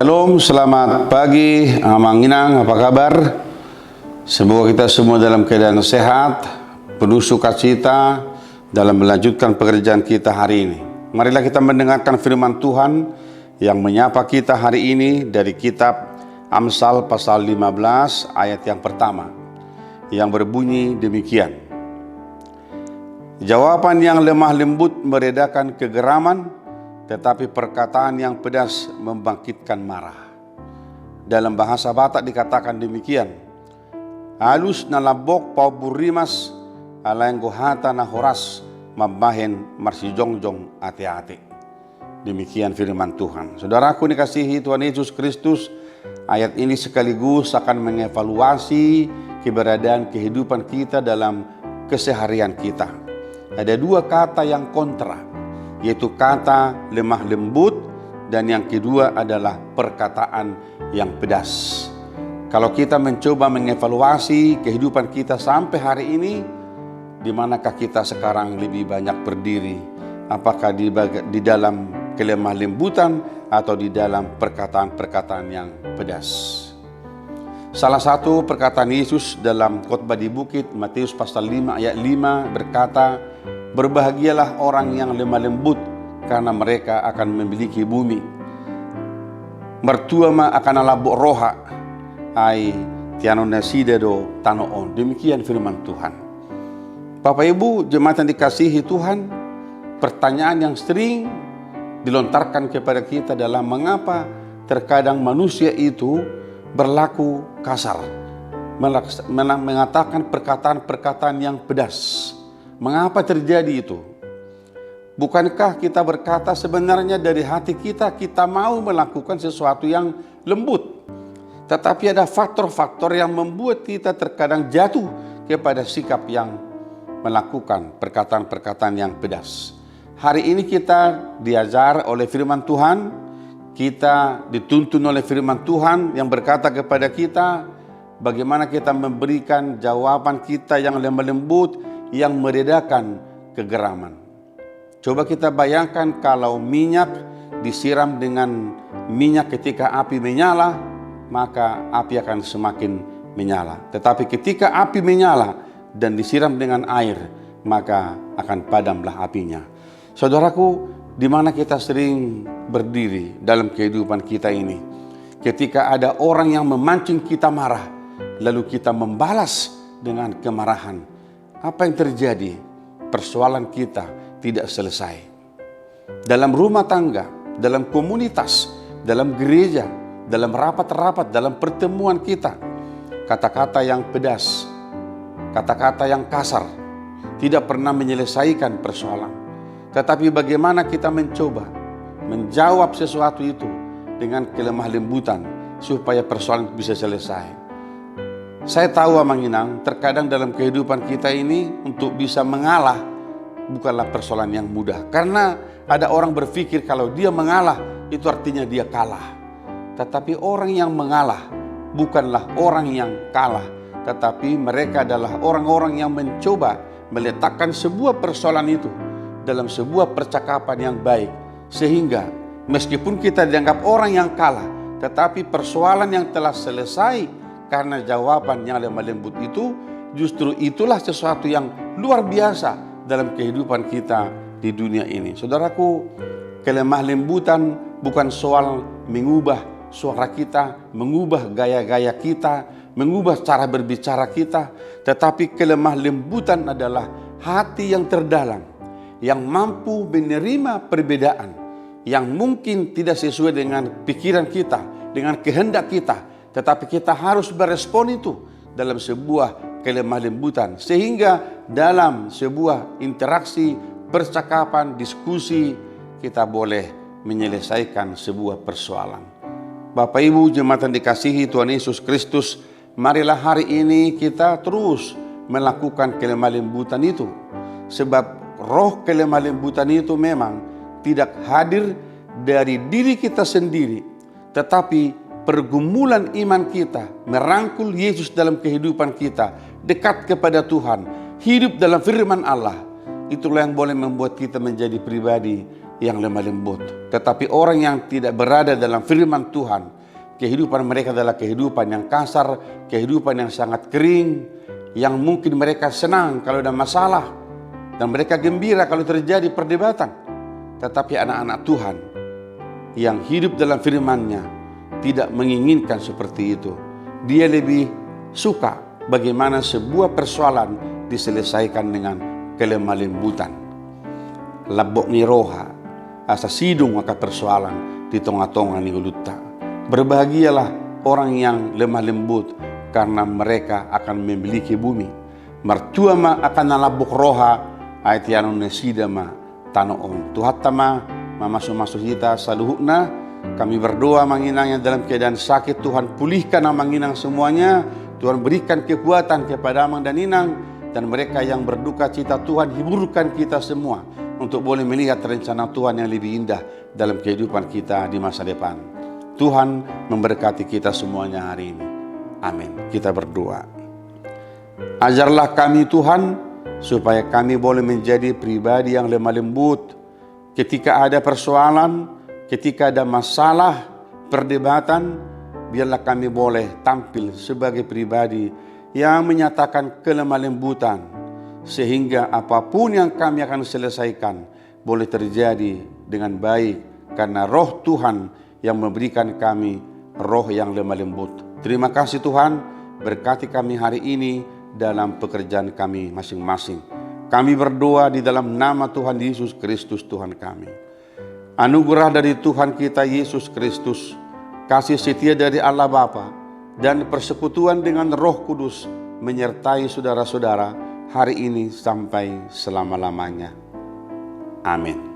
Shalom, selamat pagi, Amang Inang, apa kabar? Semoga kita semua dalam keadaan sehat, penuh sukacita dalam melanjutkan pekerjaan kita hari ini. Marilah kita mendengarkan firman Tuhan yang menyapa kita hari ini dari kitab Amsal pasal 15 ayat yang pertama, yang berbunyi demikian. Jawaban yang lemah lembut meredakan kegeraman, tetapi perkataan yang pedas membangkitkan marah. Dalam bahasa Batak dikatakan demikian. Halus na labok pau burimas alenggo hata na horas mabahen marsijongjong ate-ate. Demikian firman Tuhan. Saudaraku dikasihi Tuhan Yesus Kristus, ayat ini sekaligus akan mengevaluasi keberadaan kehidupan kita dalam keseharian kita. Ada dua kata yang kontra, yaitu kata lemah lembut dan yang kedua adalah perkataan yang pedas. Kalau kita mencoba mengevaluasi kehidupan kita sampai hari ini, di manakah kita sekarang lebih banyak berdiri? Apakah di dalam kelemah lembutan atau di dalam perkataan-perkataan yang pedas? Salah satu perkataan Yesus dalam khotbah di bukit, Matius pasal 5 ayat 5 berkata, "Berbahagialah orang yang lemah lembut, karena mereka akan memiliki bumi. Mertua ma akan alabok roha, ai tiano nasida do tanoon." Demikian firman Tuhan. Bapak Ibu jemaat yang dikasihi Tuhan, pertanyaan yang sering dilontarkan kepada kita adalah mengapa terkadang manusia itu berlaku kasar, mengatakan perkataan-perkataan yang pedas. Mengapa terjadi itu? Bukankah kita berkata sebenarnya dari hati kita mau melakukan sesuatu yang lembut, tetapi ada faktor-faktor yang membuat kita terkadang jatuh kepada sikap yang melakukan perkataan-perkataan yang pedas. Hari ini kita diajar oleh firman Tuhan, kita dituntun oleh firman Tuhan yang berkata kepada kita bagaimana kita memberikan jawaban kita yang lemah lembut, yang meredakan kegeraman. Coba kita bayangkan kalau minyak disiram dengan minyak ketika api menyala, maka api akan semakin menyala. Tetapi ketika api menyala dan disiram dengan air, maka akan padamlah apinya. Saudaraku, di mana kita sering berdiri dalam kehidupan kita ini? Ketika ada orang yang memancing kita marah, lalu kita membalas dengan kemarahan. Apa yang terjadi? Persoalan kita tidak selesai. Dalam rumah tangga, dalam komunitas, dalam gereja, dalam rapat-rapat, dalam pertemuan kita, kata-kata yang pedas, kata-kata yang kasar tidak pernah menyelesaikan persoalan. Tetapi bagaimana kita mencoba menjawab sesuatu itu dengan kelemah lembutan supaya persoalan bisa selesai. Saya tahu Amang Inang, terkadang dalam kehidupan kita ini untuk bisa mengalah bukanlah persoalan yang mudah. Karena ada orang berpikir kalau dia mengalah itu artinya dia kalah. Tetapi orang yang mengalah bukanlah orang yang kalah, tetapi mereka adalah orang-orang yang mencoba meletakkan sebuah persoalan itu dalam sebuah percakapan yang baik. Sehingga meskipun kita dianggap orang yang kalah, tetapi persoalan yang telah selesai karena jawaban yang lemah lembut itu, justru itulah sesuatu yang luar biasa dalam kehidupan kita di dunia ini. Saudaraku, kelemah lembutan bukan soal mengubah suara kita, mengubah gaya-gaya kita, mengubah cara berbicara kita, tetapi kelemah lembutan adalah hati yang terdalam, yang mampu menerima perbedaan, yang mungkin tidak sesuai dengan pikiran kita, dengan kehendak kita, tetapi kita harus berespon itu dalam sebuah kelemah lembutan. Sehingga dalam sebuah interaksi, percakapan, diskusi, kita boleh menyelesaikan sebuah persoalan. Bapak Ibu jemaat yang dikasihi Tuhan Yesus Kristus, marilah hari ini kita terus melakukan kelemah lembutan itu. Sebab roh kelemah lembutan itu memang tidak hadir dari diri kita sendiri, tetapi pergumulan iman kita, merangkul Yesus dalam kehidupan kita, dekat kepada Tuhan, hidup dalam firman Allah, itulah yang boleh membuat kita menjadi pribadi yang lemah lembut. Tetapi orang yang tidak berada dalam firman Tuhan, kehidupan mereka adalah kehidupan yang kasar, kehidupan yang sangat kering, yang mungkin mereka senang kalau ada masalah, dan mereka gembira kalau terjadi perdebatan. Tetapi anak-anak Tuhan yang hidup dalam firman-Nya tidak menginginkan seperti itu. Dia lebih suka bagaimana sebuah persoalan diselesaikan dengan kelemah lembutan. Labok ni roha, asa sidung maka persoalan di tengah-tengah ni ulutta. Berbahagialah orang yang lemah lembut, karena mereka akan memiliki bumi. Martua ma akan nalabok roha, ayat yang nesida ma tanoon. Tuhan tama masuk kita saluhukna. Kami berdoa manginang yang dalam keadaan sakit, Tuhan pulihkan manginang semuanya. Tuhan berikan kekuatan kepada Amang dan Inang, dan mereka yang berduka cita, Tuhan hiburkan kita semua untuk boleh melihat rencana Tuhan yang lebih indah dalam kehidupan kita di masa depan. Tuhan memberkati kita semuanya hari ini. Amin. Kita berdoa. Ajarlah kami Tuhan, supaya kami boleh menjadi pribadi yang lemah lembut. Ketika ada persoalan, ketika ada masalah, perdebatan, biarlah kami boleh tampil sebagai pribadi yang menyatakan kelemah lembutan, sehingga apapun yang kami akan selesaikan boleh terjadi dengan baik, karena roh Tuhan yang memberikan kami roh yang lemah lembut. Terima kasih Tuhan, berkati kami hari ini dalam pekerjaan kami masing-masing. Kami berdoa di dalam nama Tuhan Yesus Kristus Tuhan kami. Anugerah dari Tuhan kita Yesus Kristus, kasih setia dari Allah Bapa, dan persekutuan dengan Roh Kudus menyertai saudara-saudara hari ini sampai selama-lamanya. Amin.